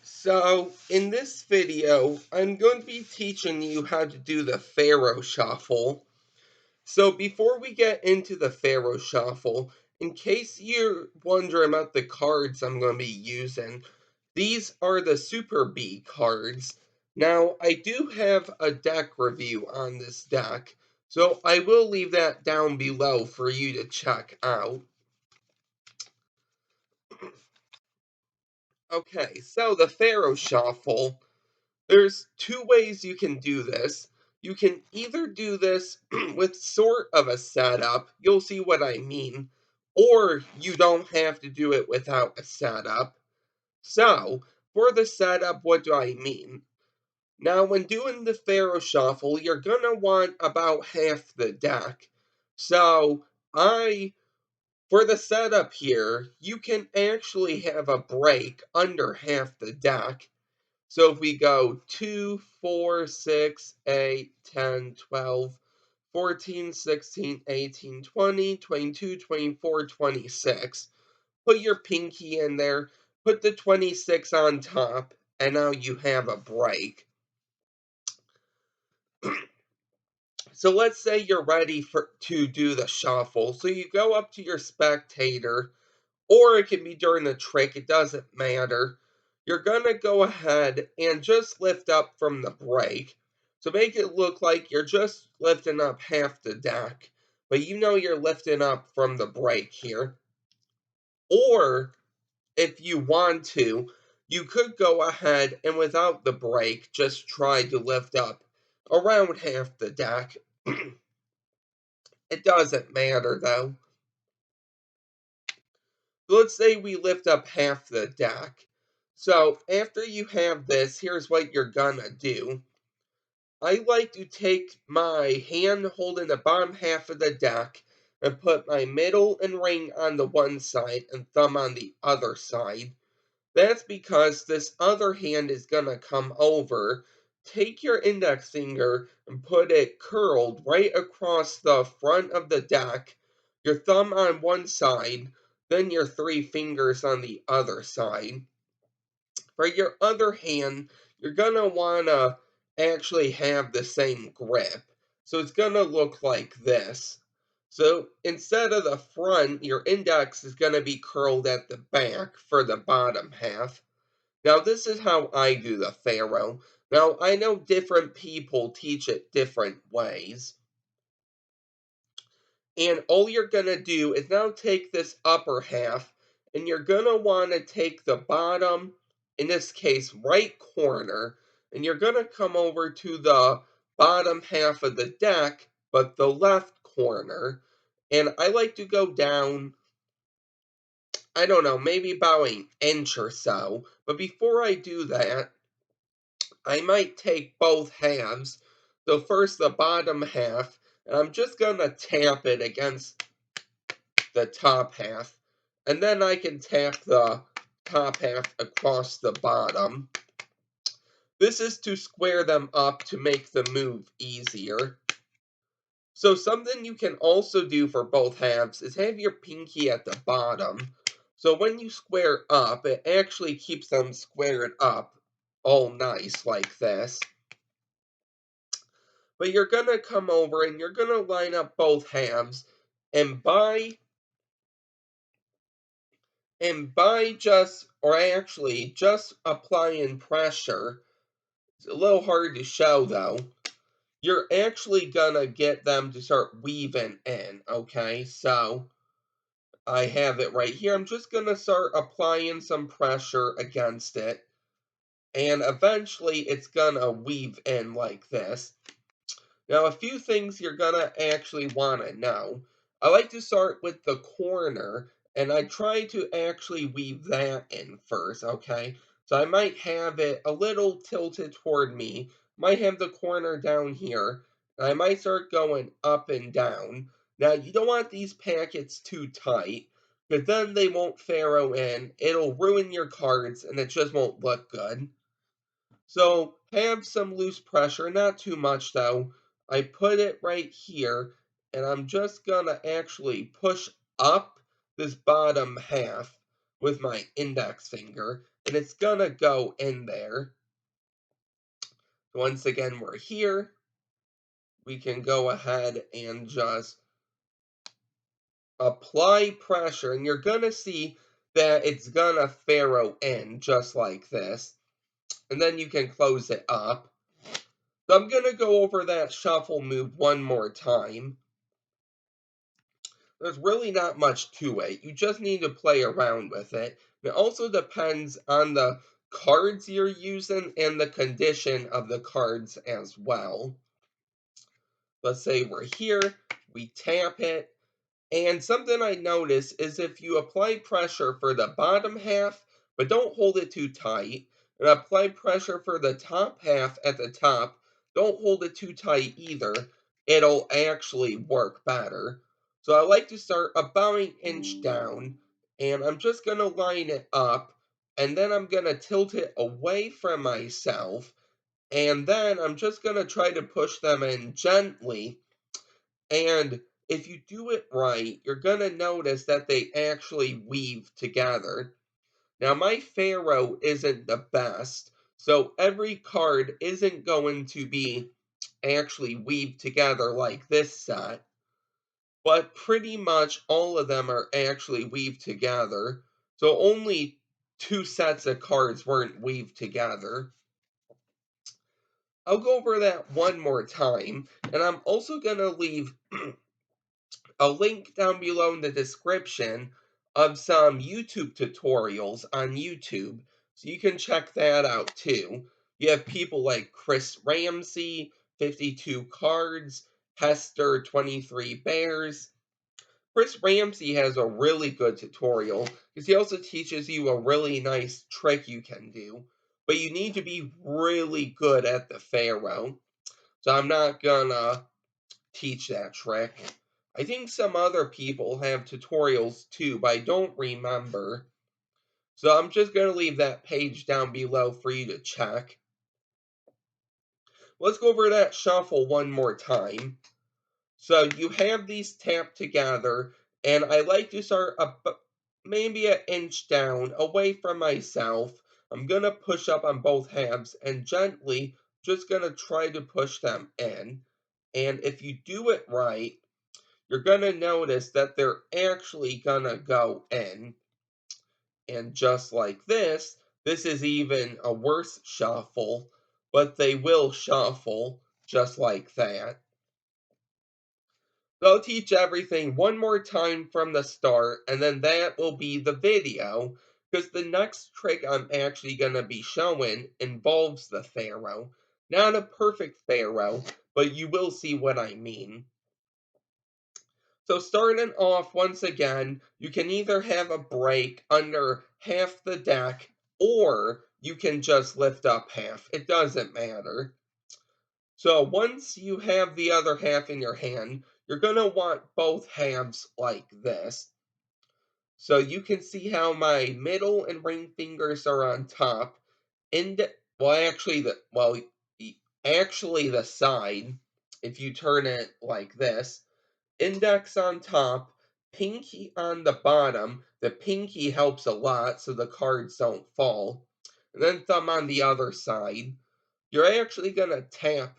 So, in this video, I'm going to be teaching you how to do the Faro shuffle. So, before we get into the Faro shuffle, in case you're wondering about the cards I'm going to be using, these are the Super B cards. Now, I do have a deck review on this deck, so I will leave that down below for you to check out. Okay, so the Faro shuffle. There's two ways you can do this. You can either do this with sort of a setup, you'll see what I mean, or you don't have to do it without a setup. So, for the setup, what do I mean? Now, when doing the Faro Shuffle, you're gonna want about half the deck. So, for the setup here, you can actually have a break under half the deck. So if we go 2, 4, 6, 8, 10, 12, 14, 16, 18, 20, 22, 24, 26. Put your pinky in there, put the 26 on top, and now you have a break. So let's say you're ready to do the shuffle. So you go up to your spectator, or it can be during the trick, it doesn't matter. You're gonna go ahead and just lift up from the break. So make it look like you're just lifting up half the deck, but you know you're lifting up from the break here. Or if you want to, you could go ahead and without the break, just try to lift up around half the deck. It doesn't matter though. Let's say we lift up half the deck. So after you have this, here's what you're gonna do. I like to take my hand holding the bottom half of the deck and put my middle and ring on the one side and thumb on the other side. That's because this other hand is gonna come over. Take your index finger and put it curled right across the front of the deck, your thumb on one side, then your three fingers on the other side. For your other hand, you're gonna wanna actually have the same grip. So it's gonna look like this. So instead of the front, your index is gonna be curled at the back for the bottom half. Now, this is how I do the Faro. Now, I know different people teach it different ways. And all you're going to do is now take this upper half, and you're going to want to take the bottom, in this case, right corner, and you're going to come over to the bottom half of the deck, but the left corner. And I like to go down, I don't know, maybe about an inch or so. But before I do that, I might take both halves. So first the bottom half, and I'm just gonna tap it against the top half, and then I can tap the top half across the bottom. This is to square them up to make the move easier. So something you can also do for both halves is have your pinky at the bottom. So when you square up, it actually keeps them squared up all nice like this. But you're gonna come over and you're gonna line up both halves, and by just, or actually just applying pressure, it's a little hard to show though, you're actually gonna get them to start weaving in, okay? So I have it right here. I'm just gonna start applying some pressure against it, and eventually it's gonna weave in like this. Now, a few things you're gonna actually want to know. I like to start with the corner, and I try to actually weave that in first, okay? So I might have it a little tilted toward me, might have the corner down here, and I might start going up and down. Now, you don't want these packets too tight, because then they won't faro in, it'll ruin your cards, and it just won't look good. So have some loose pressure, not too much though. I put it right here, and I'm just gonna actually push up this bottom half with my index finger, and it's gonna go in there. Once again, we're here. We can go ahead and just apply pressure, and you're gonna see that it's gonna faro in just like this. And then you can close it up. So I'm gonna go over that shuffle move one more time. There's really not much to it. You just need to play around with it. It also depends on the cards you're using and the condition of the cards as well. Let's say we're here, we tap it, and something I notice is if you apply pressure for the bottom half, but don't hold it too tight, and apply pressure for the top half at the top, don't hold it too tight either, it'll actually work better. So I like to start about an inch down, and I'm just going to line it up, and then I'm going to tilt it away from myself, and then I'm just going to try to push them in gently, and if you do it right, you're going to notice that they actually weave together. Now, my Faro isn't the best, so every card isn't going to be actually weaved together like this set, but pretty much all of them are actually weaved together. So only two sets of cards weren't weaved together. I'll go over that one more time, and I'm also going to leave a link down below in the description of some YouTube tutorials on YouTube, so you can check that out too. You have people like Chris Ramsey, 52 Cards, Hester, 23 Bears. Chris Ramsey has a really good tutorial because he also teaches you a really nice trick you can do, but you need to be really good at the Faro. So I'm not gonna teach that trick. I think some other people have tutorials too, but I don't remember. So I'm just going to leave that page down below for you to check. Let's go over that shuffle one more time. So you have these tapped together, and I like to start maybe an inch down away from myself. I'm going to push up on both halves and gently just going to try to push them in. And if you do it right, you're going to notice that they're actually going to go in. And just like this is even a worse shuffle, but they will shuffle just like that. So I'll teach everything one more time from the start, and then that will be the video, because the next trick I'm actually going to be showing involves the Faro. Not a perfect Faro, but you will see what I mean. So starting off, once again, you can either have a break under half the deck, or you can just lift up half. It doesn't matter. So once you have the other half in your hand, you're going to want both halves like this. So you can see how my middle and ring fingers are on top. And actually the side, if you turn it like this, index on top, pinky on the bottom. The pinky helps a lot so the cards don't fall. And then thumb on the other side. You're actually going to tap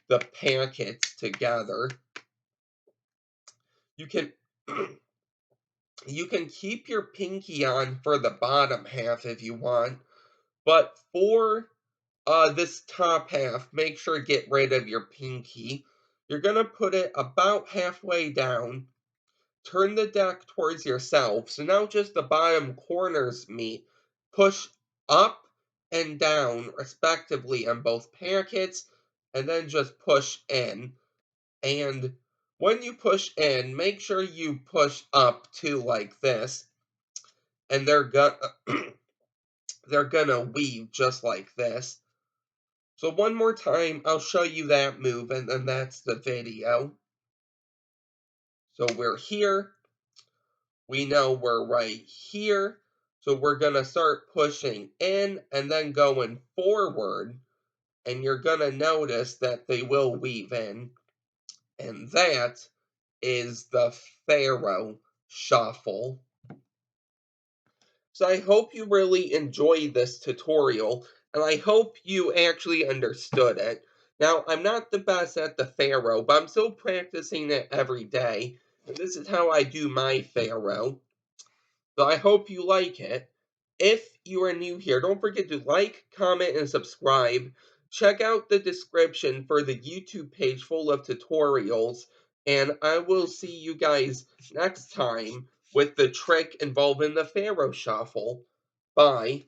the packets together. You can you can keep your pinky on for the bottom half if you want, but for this top half, make sure to get rid of your pinky. You're going to put it about halfway down. Turn the deck towards yourself, so now just the bottom corners meet. Push up and down, respectively, on both packets, and then just push in. And when you push in, make sure you push up too, like this, and they're gonna weave just like this. So one more time, I'll show you that move, and then that's the video. So we're here. We know we're right here. So we're going to start pushing in and then going forward. And you're going to notice that they will weave in. And that is the Faro shuffle. So I hope you really enjoyed this tutorial, and I hope you actually understood it. Now, I'm not the best at the Faro, but I'm still practicing it every day, and this is how I do my Faro. So I hope you like it. If you are new here, don't forget to like, comment, and subscribe. Check out the description for the YouTube page full of tutorials, and I will see you guys next time with the trick involving the Pharaoh Shuffle. Bye.